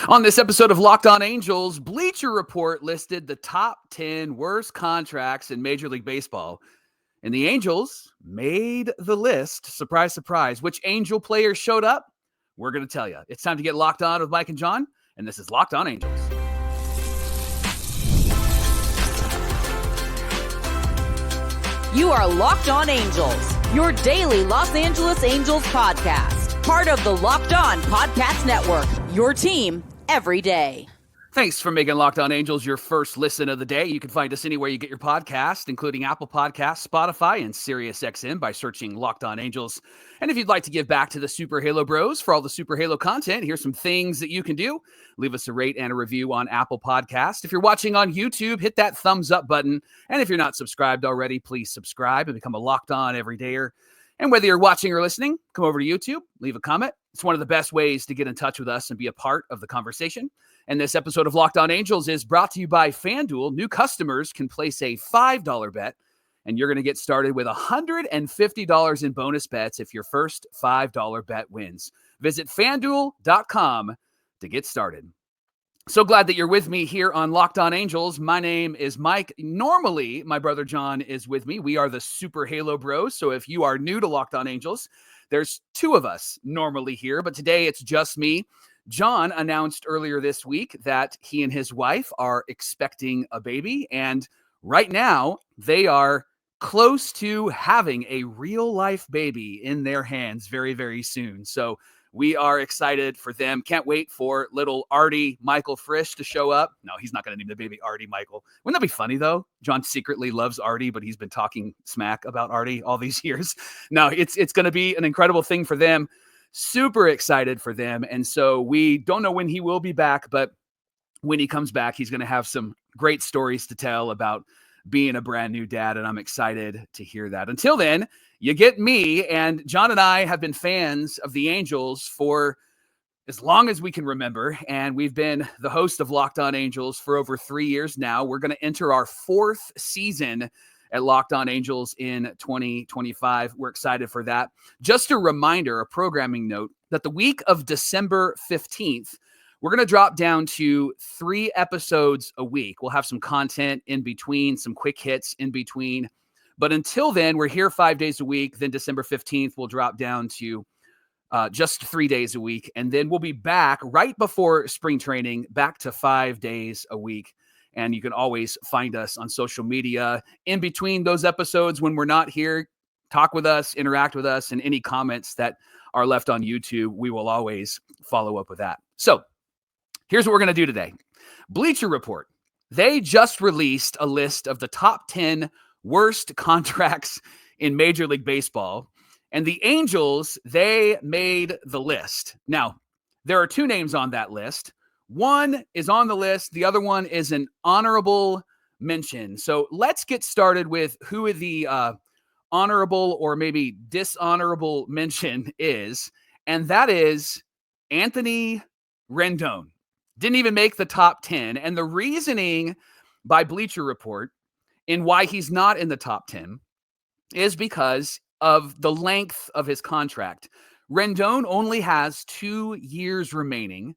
On this episode of Locked On Angels, Bleacher Report listed the top 10 worst contracts in Major League Baseball. And the Angels made the list. Surprise, surprise. Which Angel players showed up? We're going to tell you. It's time to get locked on with Mike and John, and this is Locked On Angels. You are Locked On Angels, your daily Los Angeles Angels podcast. Part of the Locked On Podcast Network, your team every day. Thanks for making Locked On Angels your first listen of the day. You can find us anywhere you get your podcast, including Apple Podcasts, Spotify, and SiriusXM by searching Locked On Angels. And if you'd like to give back to the Super Halo Bros for all the Super Halo content, here's some things that you can do. Leave us a rate and a review on Apple Podcasts. If you're watching on YouTube, hit that thumbs up button. And if you're not subscribed already, please subscribe and become a Locked On everydayer. And whether you're watching or listening, come over to YouTube, leave a comment. It's one of the best ways to get in touch with us and be a part of the conversation. And this episode of Locked On Angels is brought to you by FanDuel. New customers can place a $5 bet, and you're going to get started with $150 in bonus bets if your first $5 bet wins. Visit FanDuel.com to get started. So glad that you're with me here on Locked On Angels. My name is Mike. Normally, my brother John is with me. We are the Super Halo Bros. So if you are new to Locked On Angels, there's two of us normally here, but today it's just me. John announced earlier this week that he and his wife are expecting a baby, and right now they are close to having a real-life baby in their hands very, very soon. So we are excited for them. Can't wait for little Artie Michael Frisch to show up. No, he's not going to name the baby Artie Michael. Wouldn't that be funny, though? John secretly loves Artie, but he's been talking smack about Artie all these years. No, it's going to be an incredible thing for them. Super excited for them. And so we don't know when he will be back, but when he comes back, he's going to have some great stories to tell about being a brand new dad. And I'm excited to hear that. Until then, you get me, and John and I have been fans of the Angels for as long as we can remember. And we've been the host of Locked On Angels for over 3 years now. We're going to enter our fourth season at Locked On Angels in 2025. We're excited for that. Just a reminder, a programming note, that the week of December 15th, we're going to drop down to 3 episodes a week. We'll have some content in between, some quick hits in between. But until then, we're here 5 days a week. Then December 15th, we'll drop down to just 3 days a week. And then we'll be back right before spring training, back to 5 days a week. And you can always find us on social media in between those episodes when we're not here. Talk with us, interact with us, and any comments that are left on YouTube, we will always follow up with that. So here's what we're going to do today. Bleacher Report. They just released a list of the top 10 worst contracts in Major League Baseball. And the Angels, they made the list. Now, there are 2 names on that list. One is on the list. The other one is an honorable mention. So let's get started with who the honorable or maybe dishonorable mention is. And that is Anthony Rendon. Didn't even make the top 10. And the reasoning by Bleacher Report in why he's not in the top 10 is because of the length of his contract. Rendon only has 2 years remaining.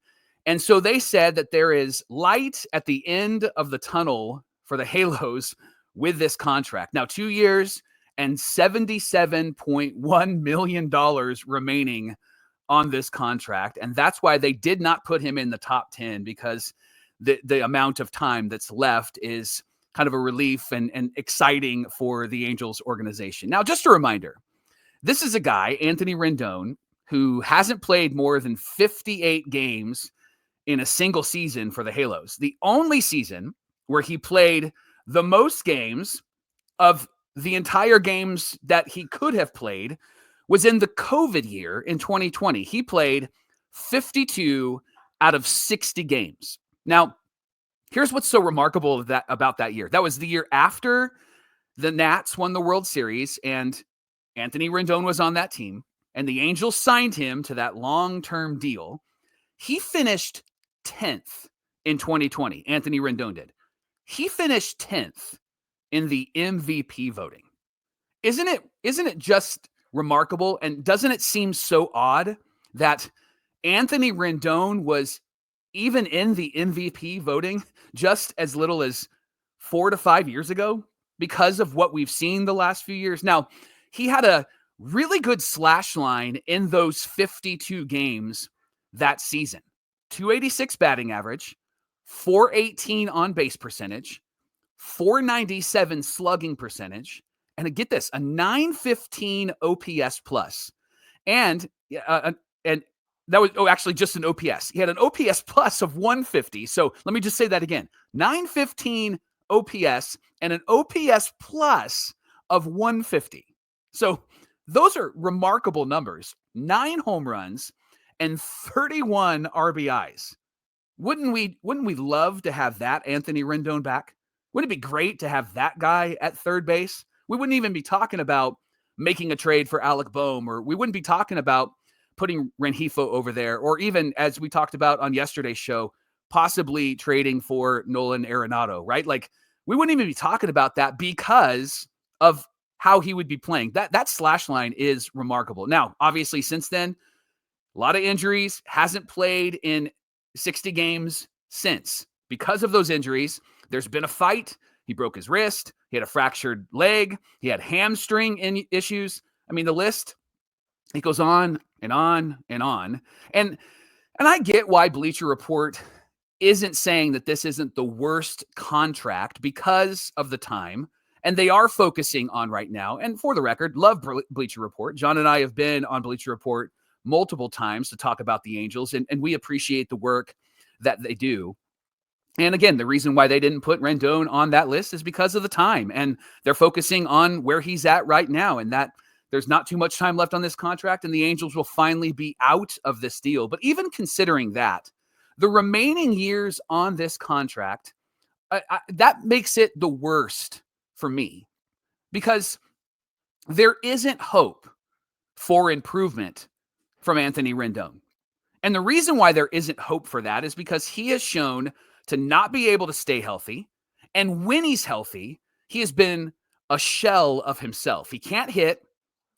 And so they said that there is light at the end of the tunnel for the Halos with this contract. Now, 2 years and $77.1 million remaining on this contract. And that's why they did not put him in the top 10, because the amount of time that's left is kind of a relief and exciting for the Angels organization. Now, just a reminder, this is a guy, Anthony Rendon, who hasn't played more than 58 games in a single season for the Halos. The only season where he played the most games of the entire games that he could have played was in the COVID year in 2020. He played 52 out of 60 games. Now, here's what's so remarkable about that year. That was the year after the Nats won the World Series, and Anthony Rendon was on that team, and the Angels signed him to that long-term deal. He finished 10th in 2020. Anthony Rendon did. He finished 10th in the MVP voting. Isn't it just remarkable? And doesn't it seem so odd that Anthony Rendon was even in the MVP voting, just as little as 4 to 5 years ago, because of what we've seen the last few years. Now, he had a really good slash line in those 52 games that season. 286 batting average, 418 on base percentage, 497 slugging percentage, and get this, a 915 OPS plus. And that was actually just an OPS. He had an OPS plus of 150. So let me just say that again. 915 OPS and an OPS plus of 150. So those are remarkable numbers. 9 home runs and 31 RBIs. Wouldn't we love to have that Anthony Rendon back? Wouldn't it be great to have that guy at third base? We wouldn't even be talking about making a trade for Alec Boehm, or we wouldn't be talking about putting Rengifo over there, or even, as we talked about on yesterday's show, possibly trading for Nolan Arenado, right? Like, we wouldn't even be talking about that because of how he would be playing. That slash line is remarkable. Now, obviously, since then, a lot of injuries, hasn't played in 60 games since. Because of those injuries, there's been a fight. He broke his wrist. He had a fractured leg. He had hamstring issues. I mean, the list, it goes on and on and on. And I get why Bleacher Report isn't saying that this isn't the worst contract because of the time. And they are focusing on right now. And for the record, love Bleacher Report. John and I have been on Bleacher Report multiple times to talk about the Angels, and we appreciate the work that they do. And again, the reason why they didn't put Rendon on that list is because of the time, and they're focusing on where he's at right now, and that there's not too much time left on this contract, and the Angels will finally be out of this deal. But even considering that, the remaining years on this contract, that makes it the worst for me, because there isn't hope for improvement from Anthony Rendon. And the reason why there isn't hope for that is because he has shown to not be able to stay healthy. And when he's healthy, he has been a shell of himself. He can't hit.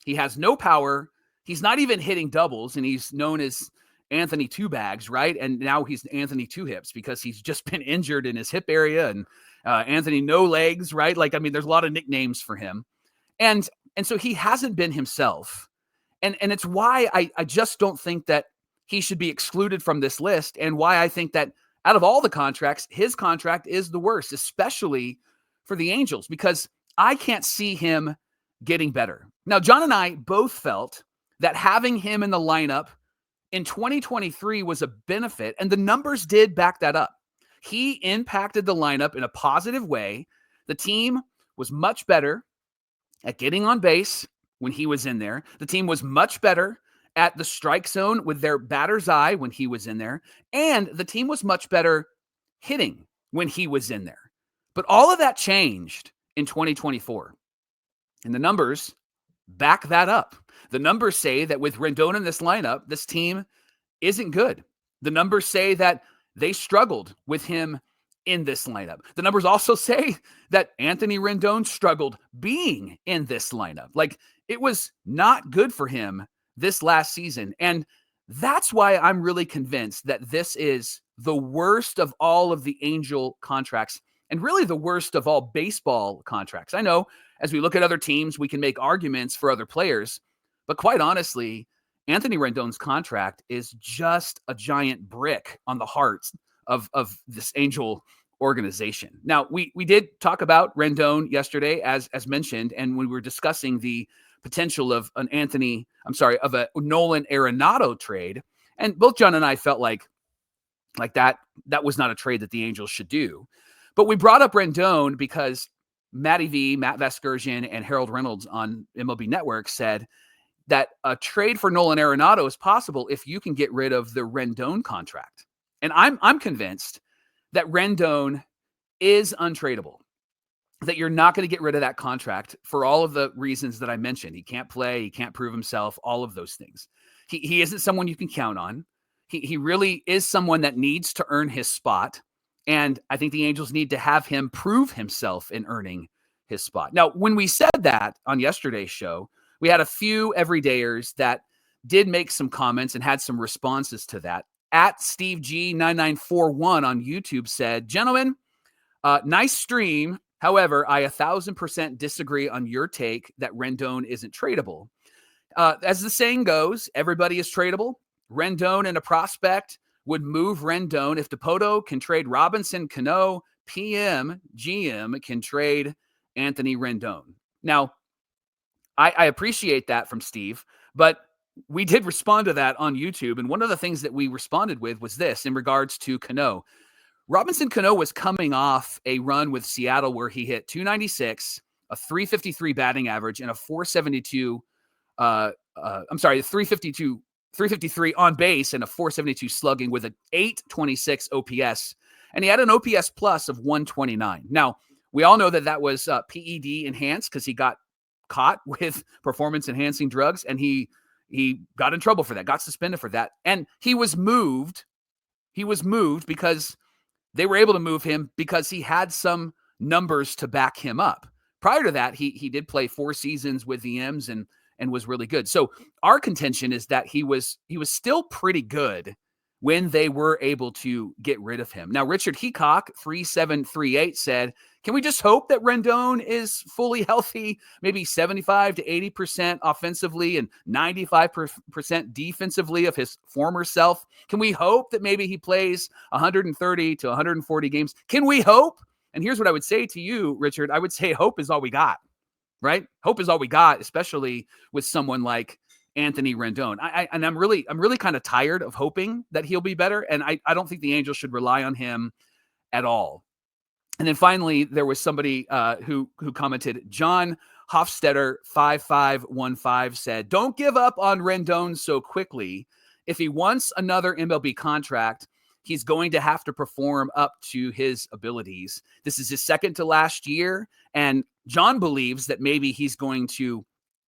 He has no power. He's not even hitting doubles, and he's known as Anthony Two Bags, right? And now he's Anthony Two Hips because he's just been injured in his hip area, and Anthony No Legs, right? Like, I mean, there's a lot of nicknames for him. And so he hasn't been himself. And it's why I just don't think that he should be excluded from this list, and why I think that out of all the contracts, his contract is the worst, especially for the Angels, because I can't see him getting better. Now, John and I both felt that having him in the lineup in 2023 was a benefit, and the numbers did back that up. He impacted the lineup in a positive way. The team was much better at getting on base when he was in there. The team was much better at the strike zone with their batter's eye when he was in there. And the team was much better hitting when he was in there. But all of that changed in 2024. And the numbers back that up. The numbers say that with Rendon in this lineup, this team isn't good. The numbers say that they struggled with him in this lineup. The numbers also say that Anthony Rendon struggled being in this lineup. Like, it was not good for him this last season. And that's why I'm really convinced that this is the worst of all of the Angel contracts, and really the worst of all baseball contracts. I know as we look at other teams, we can make arguments for other players, but quite honestly, Anthony Rendon's contract is just a giant brick on the hearts of this Angel organization. Now, we did talk about Rendon yesterday, as mentioned, and when we were discussing the potential of a Nolan Arenado trade. And both John and I felt like that was not a trade that the Angels should do. But we brought up Rendon because Matt Vasgersian, and Harold Reynolds on MLB Network said that a trade for Nolan Arenado is possible if you can get rid of the Rendon contract. And I'm convinced that Rendon is untradeable, that you're not going to get rid of that contract for all of the reasons that I mentioned. He can't play, he can't prove himself, all of those things. He isn't someone you can count on. He really is someone that needs to earn his spot. And I think the Angels need to have him prove himself in earning his spot. Now, when we said that on yesterday's show, we had a few everydayers that did make some comments and had some responses to that, at Steve G9941 on YouTube said, gentlemen, nice stream. However, I 1,000% disagree on your take that Rendon isn't tradable. As the saying goes, everybody is tradable. Rendon and a prospect would move Rendon. If Dipoto can trade Robinson Cano, PM, GM can trade Anthony Rendon. Now, I appreciate that from Steve, but we did respond to that on YouTube. And one of the things that we responded with was this in regards to Cano. Robinson Cano was coming off a run with Seattle where he hit 296, a 353 batting average, and a 472 353 on base and a 472 slugging with an 826 OPS. And he had an OPS plus of 129. Now, we all know that was PED enhanced because he got caught with performance enhancing drugs, and he got in trouble for that, got suspended for that. And he was moved. He was moved because they were able to move him because he had some numbers to back him up. Prior to that, he did play 4 seasons with the M's and was really good. So our contention is that he was still pretty good when they were able to get rid of him. Now, Richard Heacock, 3738 said, can we just hope that Rendon is fully healthy, maybe 75 to 80% offensively and 95% defensively of his former self? Can we hope that maybe he plays 130 to 140 games? Can we hope? And here's what I would say to you, Richard. I would say hope is all we got, right? Hope is all we got, especially with someone like Anthony Rendon. I'm really kind of tired of hoping that he'll be better. And I don't think the Angels should rely on him at all. And then finally, there was somebody who commented, John Hofstetter 5515 said, don't give up on Rendon so quickly. If he wants another MLB contract, he's going to have to perform up to his abilities. This is his second to last year. And John believes that maybe he's going to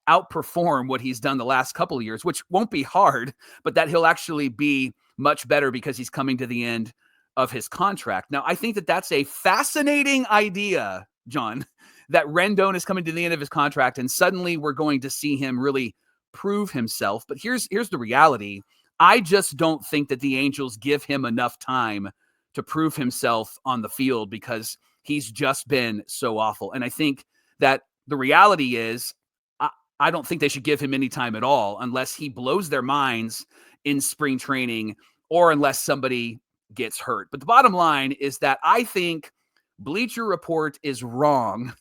outperform what he's done the last couple of years, which won't be hard, but that he'll actually be much better because he's coming to the end of his contract. Now, I think that that's a fascinating idea, John, that Rendon is coming to the end of his contract and suddenly we're going to see him really prove himself. But here's the reality. I just don't think that the Angels give him enough time to prove himself on the field because he's just been so awful. And I think that the reality is I don't think they should give him any time at all unless he blows their minds in spring training or unless somebody gets hurt. But the bottom line is that I think Bleacher Report is wrong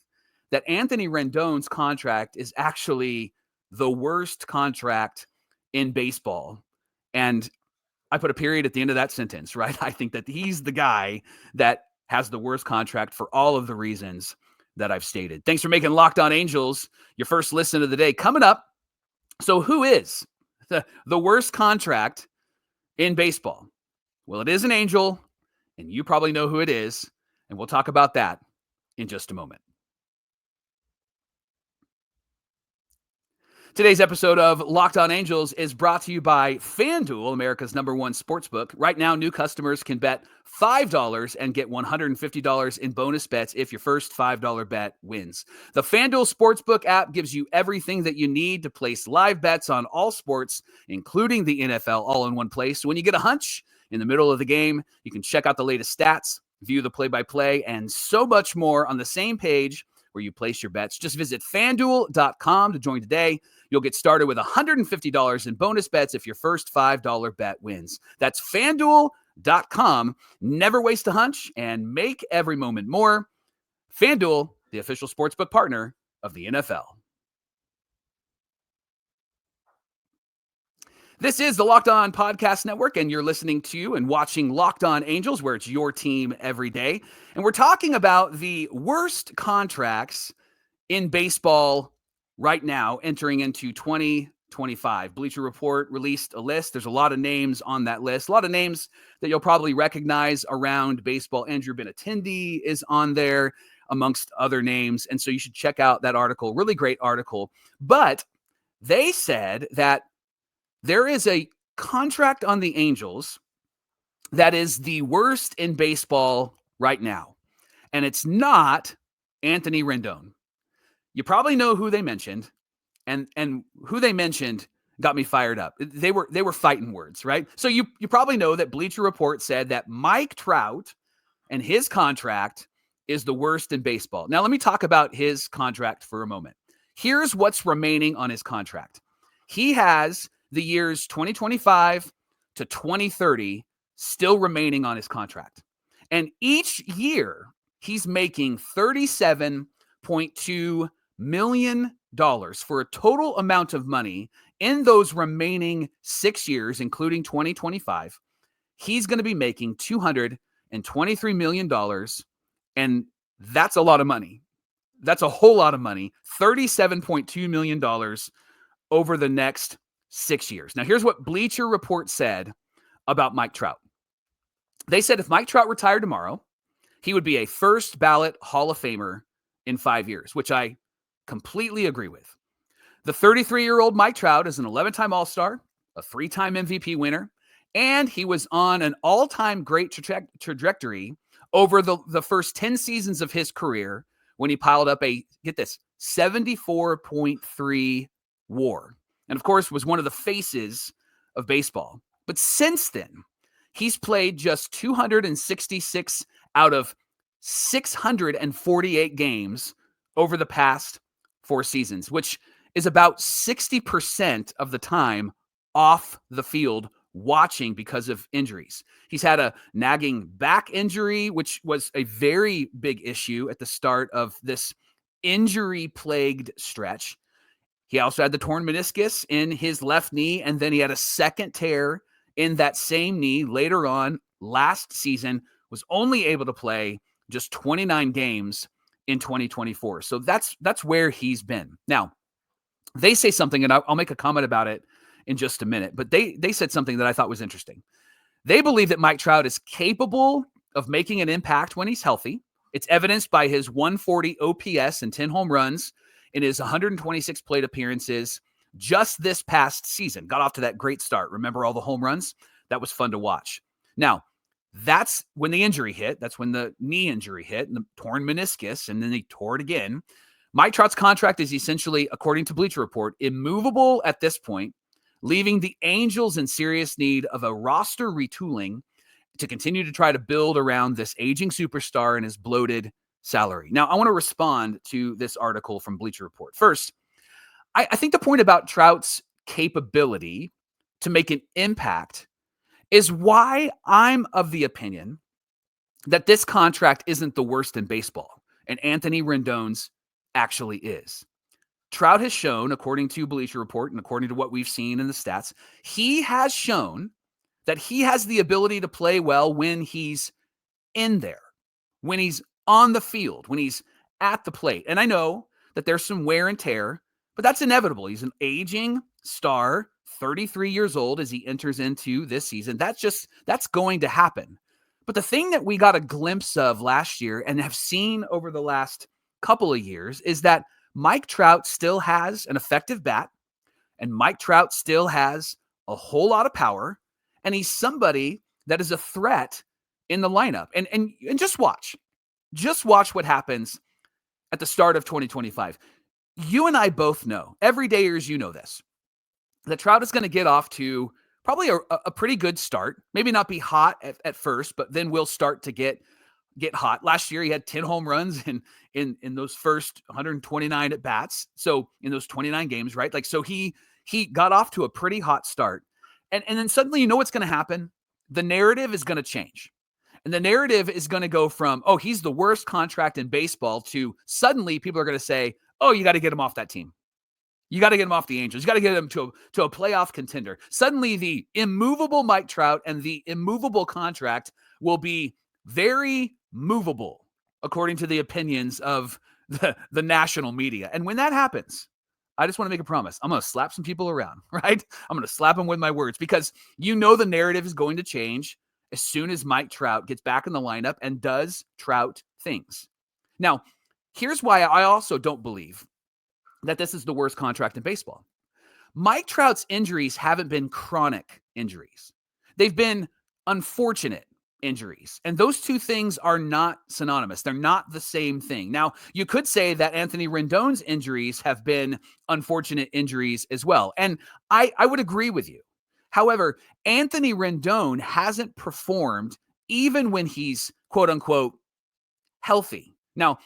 that Anthony Rendon's contract is actually the worst contract in baseball. And I put a period at the end of that sentence, right? I think that he's the guy that has the worst contract for all of the reasons that I've stated. Thanks for making Locked On Angels your first listen of the day. Coming up, so who is the worst contract in baseball? Well, it is an Angel, and you probably know who it is, and we'll talk about that in just a moment. Today's episode of Locked On Angels is brought to you by FanDuel, America's #1 sportsbook. Right now, new customers can bet $5 and get $150 in bonus bets if your first $5 bet wins. The FanDuel Sportsbook app gives you everything that you need to place live bets on all sports, including the NFL, all in one place. So when you get a hunch in the middle of the game, you can check out the latest stats, view the play-by-play, and so much more on the same page where you place your bets. Just visit FanDuel.com to join today. You'll get started with $150 in bonus bets if your first $5 bet wins. That's FanDuel.com. Never waste a hunch and make every moment more. FanDuel, the official sportsbook partner of the NFL. This is the Locked On Podcast Network, and you're listening to and watching Locked On Angels, where it's your team every day. And we're talking about the worst contracts in baseball right now entering into 2025. Bleacher Report released a list. There's a lot of names on that list, a lot of names that you'll probably recognize around baseball. Andrew Benintendi is on there, amongst other names. And so you should check out that article. Really great article. But they said that there is a contract on the Angels that is the worst in baseball right now. And it's not Anthony Rendon. You probably know who they mentioned. And who they mentioned got me fired up. They were fighting words, right? So you probably know that Bleacher Report said that Mike Trout and his contract is the worst in baseball. Now, let me talk about his contract for a moment. Here's what's remaining on his contract. He has the years 2025 to 2030 still remaining on his contract. And each year, he's making $37.2 million for a total amount of money in those remaining 6 years, including 2025. He's going to be making $223 million. And that's a lot of money. That's a whole lot of money. $37.2 million over the next 6 years. Now, here's what Bleacher Report said about Mike Trout. They said if Mike Trout retired tomorrow, he would be a first ballot Hall of Famer in 5 years, which I completely agree with. The 33-year-old Mike Trout is an 11-time All-Star, a 3-time MVP winner, and he was on an all-time great trajectory over the first 10 seasons of his career when he piled up a, get this, 74.3 WAR. And of course, was one of the faces of baseball. But since then, he's played just 266 out of 648 games over the past 4 seasons, which is about 60% of the time off the field watching because of injuries. He's had a nagging back injury, which was a very big issue at the start of this injury-plagued stretch. He also had the torn meniscus in his left knee, and then he had a second tear in that same knee later on last season, was only able to play just 29 games in 2024. So that's where he's been. Now, they say something, and I'll make a comment about it in just a minute, but they said something that I thought was interesting. They believe that Mike Trout is capable of making an impact when he's healthy. It's evidenced by his 140 OPS and 10 home runs in his 126 plate appearances just this past season. Got off to that great start. Remember all the home runs? That was fun to watch. Now, that's when the injury hit. That's when the knee injury hit and the torn meniscus, and then he tore it again. Mike Trout's contract is essentially, according to Bleacher Report, immovable at this point, leaving the Angels in serious need of a roster retooling to continue to try to build around this aging superstar and his bloated salary. Now, I want to respond to this article from Bleacher Report. First, I think the point about Trout's capability to make an impact is why I'm of the opinion that this contract isn't the worst in baseball, and Anthony Rendon's actually is. Trout has shown, according to Bleacher Report and according to what we've seen in the stats, he has shown that he has the ability to play well when he's in there, when he's on the field, when he's at the plate. And I know that there's some wear and tear, but that's inevitable. He's an aging star, 33 years old as he enters into this season. That's going to happen. But the thing that we got a glimpse of last year and have seen over the last couple of years is that Mike Trout still has an effective bat, and Mike Trout still has a whole lot of power, and he's somebody that is a threat in the lineup. And just watch what happens at the start of 2025. You and I both know, everydayers, you know this, that Trout is going to get off to probably a pretty good start. Maybe not be hot at first, but then we'll start to get hot. Last year, he had 10 home runs in those first 129 at bats. So in those 29 games, right? Like, so he got off to a pretty hot start. And then suddenly, you know what's going to happen? The narrative is going to change. And the narrative is going to go from, oh, he's the worst contract in baseball, to suddenly people are going to say, oh, you got to get him off that team. You got to get him off the Angels. You got to get him to a playoff contender. Suddenly the immovable Mike Trout and the immovable contract will be very movable, according to the opinions of the national media. And when that happens, I just want to make a promise. I'm going to slap some people around, right? I'm going to slap them with my words, because you know the narrative is going to change as soon as Mike Trout gets back in the lineup and does Trout things. Now, here's why I also don't believe that this is the worst contract in baseball. Mike Trout's injuries haven't been chronic injuries. They've been unfortunate injuries. And those two things are not synonymous. They're not the same thing. Now, you could say that Anthony Rendon's injuries have been unfortunate injuries as well. And I would agree with you. However, Anthony Rendon hasn't performed even when he's quote unquote healthy. Now,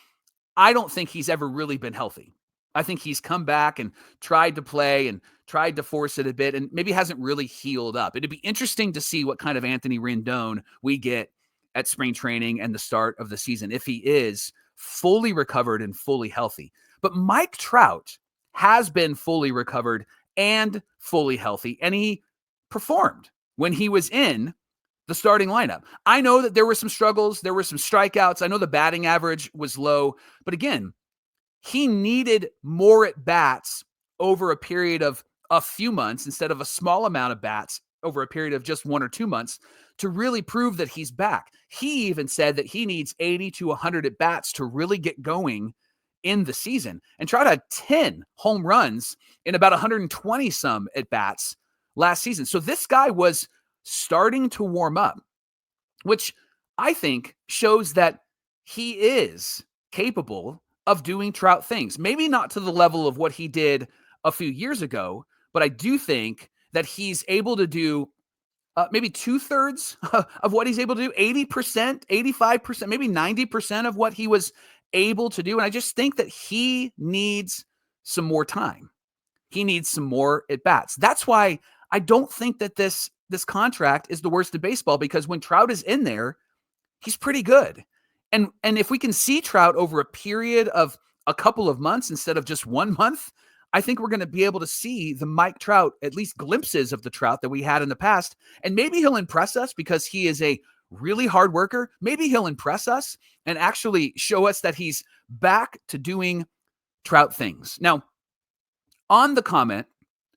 I don't think he's ever really been healthy. I think he's come back and tried to play and tried to force it a bit and maybe hasn't really healed up. It'd be interesting to see what kind of Anthony Rendon we get at spring training and the start of the season if he is fully recovered and fully healthy. But Mike Trout has been fully recovered and fully healthy, and he performed when he was in the starting lineup. I know that there were some struggles. There were some strikeouts. I know the batting average was low, but again, he needed more at bats over a period of a few months instead of a small amount of bats over a period of just 1 or 2 months to really prove that he's back. He even said that he needs 80 to 100 at bats to really get going in the season, and Trout had 10 home runs in about 120 some at bats last season. So this guy was starting to warm up, which I think shows that he is capable of doing Trout things. Maybe not to the level of what he did a few years ago, but I do think that he's able to do maybe 2/3 of what he's able to do, 80%, 85%, maybe 90% of what he was able to do. And I just think that he needs some more time. He needs some more at bats. That's why I don't think that this contract is the worst in baseball, because when Trout is in there, he's pretty good. And if we can see Trout over a period of a couple of months instead of just 1 month, I think we're going to be able to see the Mike Trout, at least glimpses of the Trout that we had in the past. And maybe he'll impress us because he is a really hard worker. Maybe he'll impress us and actually show us that he's back to doing Trout things. Now, on the comment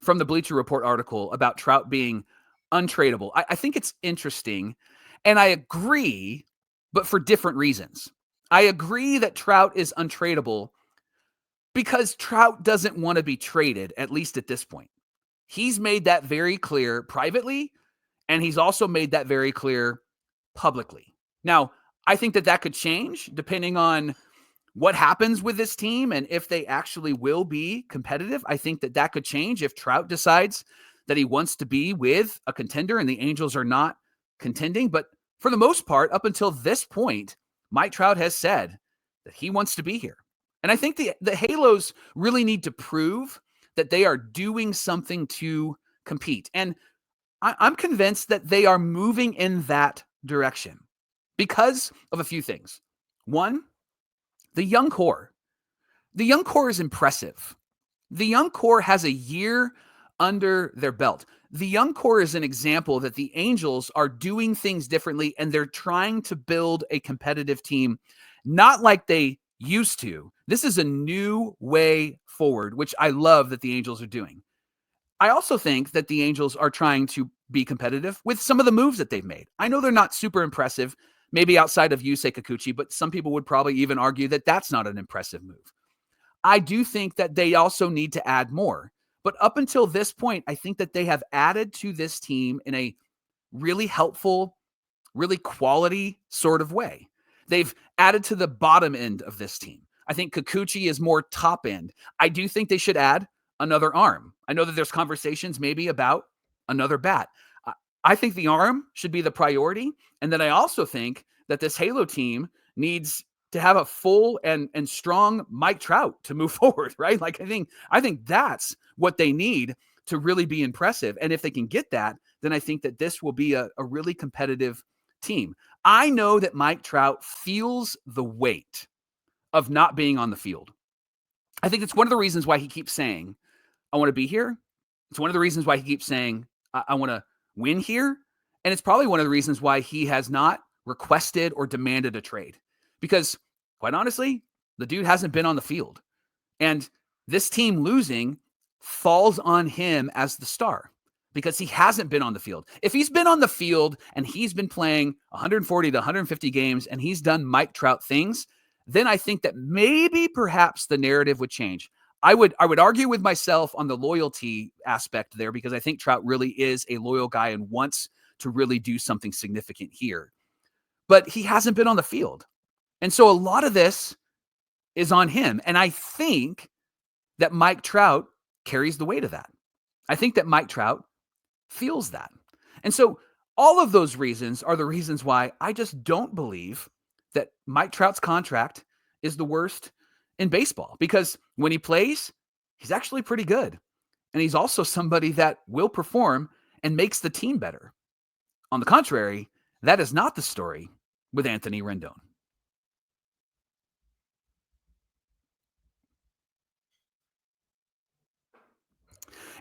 from the Bleacher Report article about Trout being untradeable, I think it's interesting, and I agree, but for different reasons. I agree that Trout is untradeable because Trout doesn't want to be traded, at least at this point. He's made that very clear privately, and he's also made that very clear publicly. Now, I think that could change depending on what happens with this team and if they actually will be competitive. I think that could change if Trout decides that he wants to be with a contender and the Angels are not contending. But for the most part, up until this point, Mike Trout has said that he wants to be here. And I think the Halos really need to prove that they are doing something to compete. And I'm convinced that they are moving in that direction because of a few things. One, the young core. The young core is impressive. The young core has a year under their belt. The young core is an example that the Angels are doing things differently, and they're trying to build a competitive team, not like they used to. This is a new way forward, which I love that the Angels are doing. I also think that the Angels are trying to be competitive with some of the moves that they've made. I know they're not super impressive, maybe outside of Yusei Kikuchi, but some people would probably even argue that that's not an impressive move. I do think that they also need to add more. But up until this point, I think that they have added to this team in a really helpful, really quality sort of way. They've added to the bottom end of this team. I think Kikuchi is more top end. I do think they should add another arm. I know that there's conversations maybe about another bat. I think the arm should be the priority. And then I also think that this Halo team needs to have a full and strong Mike Trout to move forward, right? Like I think that's what they need to really be impressive. And if they can get that, then I think that this will be a really competitive team. I know that Mike Trout feels the weight of not being on the field. I think it's one of the reasons why he keeps saying, I want to be here. It's one of the reasons why he keeps saying, I want to win here. And it's probably one of the reasons why he has not requested or demanded a trade. Because quite honestly, the dude hasn't been on the field. And this team losing falls on him as the star because he hasn't been on the field. If he's been on the field and he's been playing 140 to 150 games and he's done Mike Trout things, then I think that maybe perhaps the narrative would change. I would argue with myself on the loyalty aspect there because I think Trout really is a loyal guy and wants to really do something significant here. but he hasn't been on the field. And so a lot of this is on him. And I think that Mike Trout carries the weight of that. I think that Mike Trout feels that. And so all of those reasons are the reasons why I just don't believe that Mike Trout's contract is the worst in baseball, because when he plays, he's actually pretty good. And he's also somebody that will perform and makes the team better. On the contrary, that is not the story with Anthony Rendon.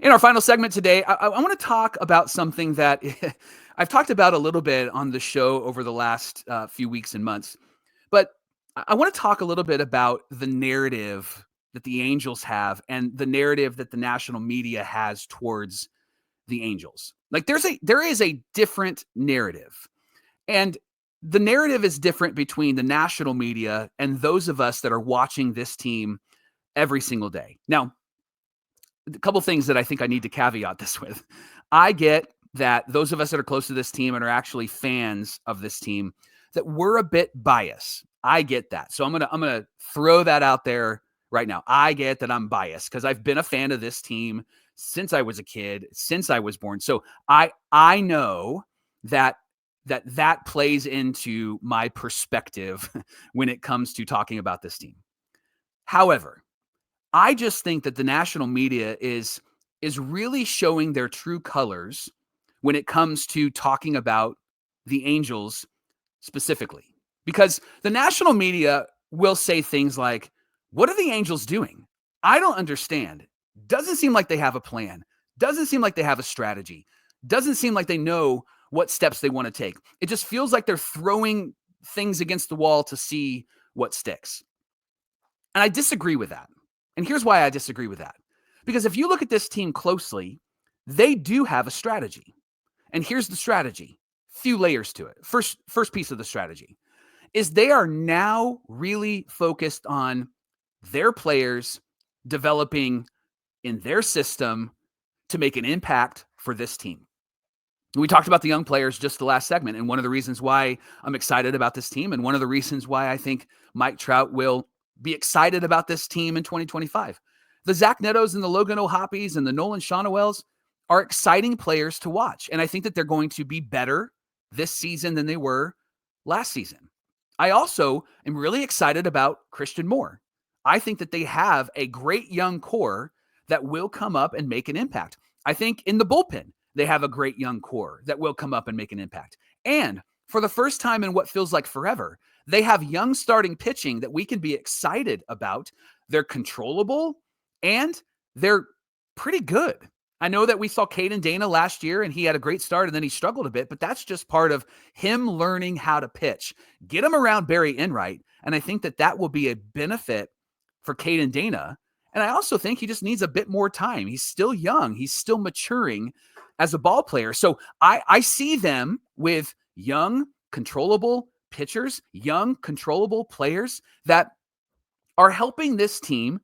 In our final segment today, I want to talk about something that I've talked about a little bit on the show over the last few weeks and months. But I want to talk a little bit about the narrative that the Angels have and the narrative that the national media has towards the Angels. Like there is a different narrative. And the narrative is different between the national media and those of us that are watching this team every single day. Now, a couple things that I think I need to caveat this with. I get that those of us that are close to this team and are actually fans of this team, that we're a bit biased. I get that. So I'm gonna throw that out there right now. I get that I'm biased because I've been a fan of this team since I was a kid, since I was born. So I know that plays into my perspective when it comes to talking about this team. However, I just think that the national media is really showing their true colors when it comes to talking about the Angels specifically. Because the national media will say things like, what are the Angels doing? I don't understand. Doesn't seem like they have a plan. Doesn't seem like they have a strategy. Doesn't seem like they know what steps they want to take. It just feels like they're throwing things against the wall to see what sticks. And I disagree with that. And here's why I disagree with that. Because if you look at this team closely, they do have a strategy. And here's the strategy. Few layers to it. First piece of the strategy is they are now really focused on their players developing in their system to make an impact for this team. We talked about the young players just the last segment, and one of the reasons why I'm excited about this team and one of the reasons why I think Mike Trout will be excited about this team in 2025. The Zach Nettos and the Logan O'Hoppes and the Nolan Shawnuels are exciting players to watch, and I think that they're going to be better this season than they were last season. I also am really excited about Christian Moore. I think that they have a great young core that will come up and make an impact. I think in the bullpen, they have a great young core that will come up and make an impact. And for the first time in what feels like forever, they have young starting pitching that we can be excited about. They're controllable and they're pretty good. I know that we saw Caden Dana last year and he had a great start and then he struggled a bit, but that's just part of him learning how to pitch. Get him around Barry Enright, and I think that will be a benefit for Caden Dana. And I also think he just needs a bit more time. He's still young. He's still maturing as a ball player. So I see them with young, controllable pitchers, young, controllable players that are helping this team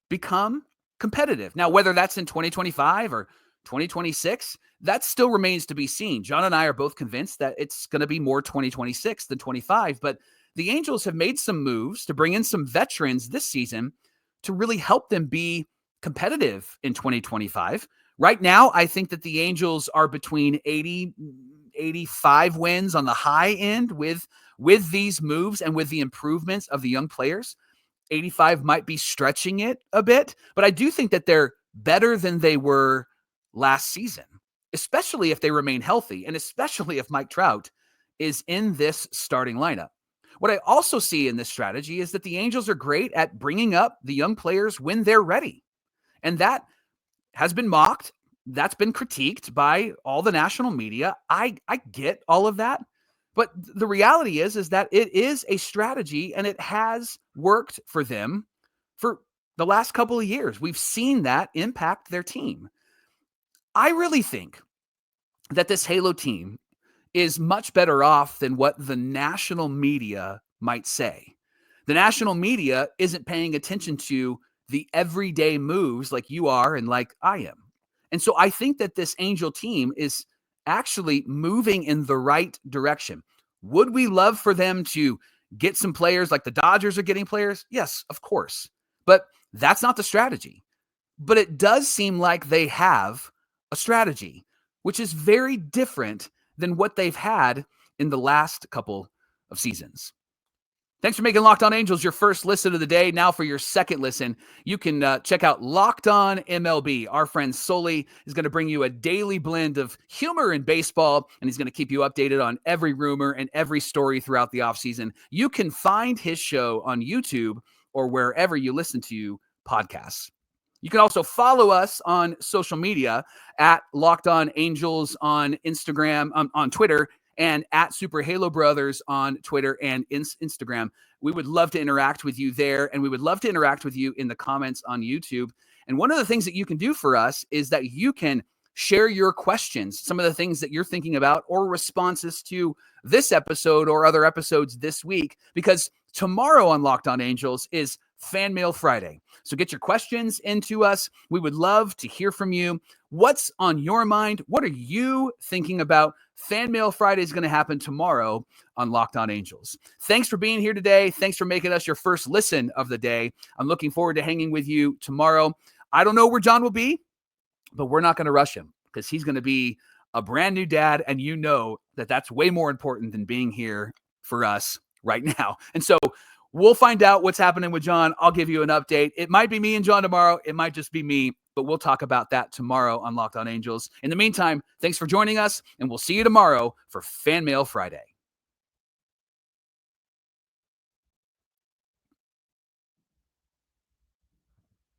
become competitive. Now, whether that's in 2025 or 2026, that still remains to be seen. John and I are both convinced that it's going to be more 2026 than 25, but the Angels have made some moves to bring in some veterans this season to really help them be competitive in 2025. Right now, I think that the Angels are between 80, 85 wins on the high end with these moves and with the improvements of the young players. 85 might be stretching it a bit, but I do think that they're better than they were last season, especially if they remain healthy and especially if Mike Trout is in this starting lineup. What I also see in this strategy is that the Angels are great at bringing up the young players when they're ready. And that has been mocked. That's been critiqued by all the national media. I get all of that. But the reality is that it is a strategy and it has worked for them for the last couple of years. We've seen that impact their team. I really think that this Halo team is much better off than what the national media might say. The national media isn't paying attention to the everyday moves like you are and like I am. And so I think that this Angel team is actually moving in the right direction. Would we love for them to get some players like the Dodgers are getting players? Yes, of course. But that's not the strategy. But it does seem like they have a strategy, which is very different than what they've had in the last couple of seasons. Thanks for making Locked On Angels your first listen of the day. Now for your second listen, you can check out Locked On MLB. Our friend Sully is going to bring you a daily blend of humor and baseball, and he's going to keep you updated on every rumor and every story throughout the offseason. You can find his show on YouTube or wherever you listen to podcasts. You can also follow us on social media at Locked On Angels on Instagram, on Twitter, and at Super Halo Brothers on Twitter and Instagram. We would love to interact with you there, and we would love to interact with you in the comments on YouTube. And one of the things that you can do for us is that you can share your questions, some of the things that you're thinking about, or responses to this episode or other episodes this week, because tomorrow on Locked On Angels is Fan Mail Friday. So get your questions into us. We would love to hear from you. What's on your mind? What are you thinking about? Fan Mail Friday is going to happen tomorrow on Locked On Angels. Thanks for being here today. Thanks for making us your first listen of the day. I'm looking forward to hanging with you tomorrow. I don't know where John will be, but we're not going to rush him because he's going to be a brand new dad, and you know that that's way more important than being here for us right now. And so we'll find out what's happening with John. I'll give you an update. It might be me and John tomorrow. It might just be me, but we'll talk about that tomorrow on Locked On Angels. In the meantime, thanks for joining us, and we'll see you tomorrow for Fan Mail Friday.